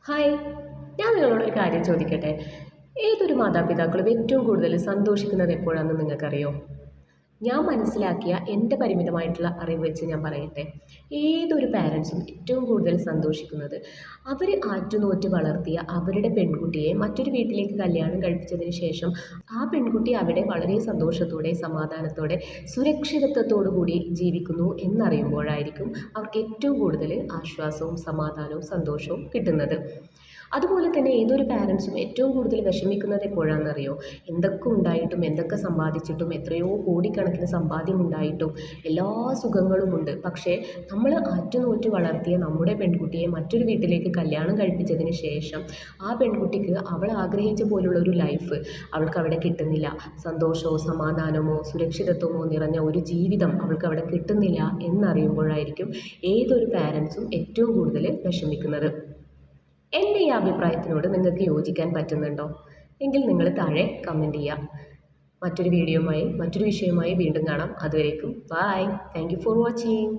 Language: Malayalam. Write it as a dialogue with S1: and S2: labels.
S1: ഹായ്, ഞാൻ നിങ്ങളോടൊരു കാര്യം ചോദിക്കട്ടെ. ഏതൊരു മാതാപിതാക്കളും ഏറ്റവും കൂടുതൽ സന്തോഷിക്കുന്നത് എപ്പോഴാണെന്ന് നിങ്ങൾക്കറിയോ? ഞാൻ മനസ്സിലാക്കിയ എൻ്റെ പരിമിതമായിട്ടുള്ള അറിവ് വെച്ച് ഞാൻ പറയട്ടെ. ഏതൊരു പാരൻസും ഏറ്റവും കൂടുതൽ സന്തോഷിക്കുന്നത് അവർ ആറ്റുനോറ്റ് വളർത്തിയ അവരുടെ പെൺകുട്ടിയെ മറ്റൊരു വീട്ടിലേക്ക് കല്യാണം കഴിപ്പിച്ചതിന് ശേഷം ആ പെൺകുട്ടി അവിടെ വളരെ സന്തോഷത്തോടെ സമാധാനത്തോടെ സുരക്ഷിതത്വത്തോടു കൂടി ജീവിക്കുന്നു എന്നറിയുമ്പോഴായിരിക്കും അവർക്ക് ഏറ്റവും കൂടുതൽ ആശ്വാസവും സമാധാനവും സന്തോഷവും കിട്ടുന്നത്. അതുപോലെ തന്നെ ഏതൊരു പാരൻസും ഏറ്റവും കൂടുതൽ വിഷമിക്കുന്നത് എപ്പോഴാണെന്നറിയോ? എന്തൊക്കെ ഉണ്ടായിട്ടും എന്തൊക്കെ സമ്പാദിച്ചിട്ടും എത്രയോ കോടിക്കണക്കിന് സമ്പാദ്യം ഉണ്ടായിട്ടും എല്ലാ സുഖങ്ങളുമുണ്ട്. പക്ഷേ നമ്മൾ ആറ്റുനോറ്റ് വളർത്തിയ നമ്മുടെ പെൺകുട്ടിയെ മറ്റൊരു വീട്ടിലേക്ക് കല്യാണം കഴിപ്പിച്ചതിന് ശേഷം ആ പെൺകുട്ടിക്ക് അവൾ ആഗ്രഹിച്ച പോലുള്ള ഒരു ലൈഫ് അവൾക്ക് അവിടെ കിട്ടുന്നില്ല. സന്തോഷമോ സമാധാനമോ സുരക്ഷിതത്വമോ നിറഞ്ഞ ഒരു ജീവിതം അവൾക്ക് അവിടെ കിട്ടുന്നില്ല എന്നറിയുമ്പോഴായിരിക്കും ഏതൊരു പാരൻസും ഏറ്റവും കൂടുതൽ വിഷമിക്കുന്നത്. എൻ്റെ ഈ അഭിപ്രായത്തിനോട് നിങ്ങൾക്ക് യോജിക്കാൻ പറ്റുന്നുണ്ടോ? എങ്കിൽ നിങ്ങൾ താഴെ കമൻറ്റ് ചെയ്യുക. മറ്റൊരു വീഡിയോയുമായി മറ്റൊരു വിഷയവുമായി വീണ്ടും കാണാം. അതുവരേക്കും bye. Thank you for watching.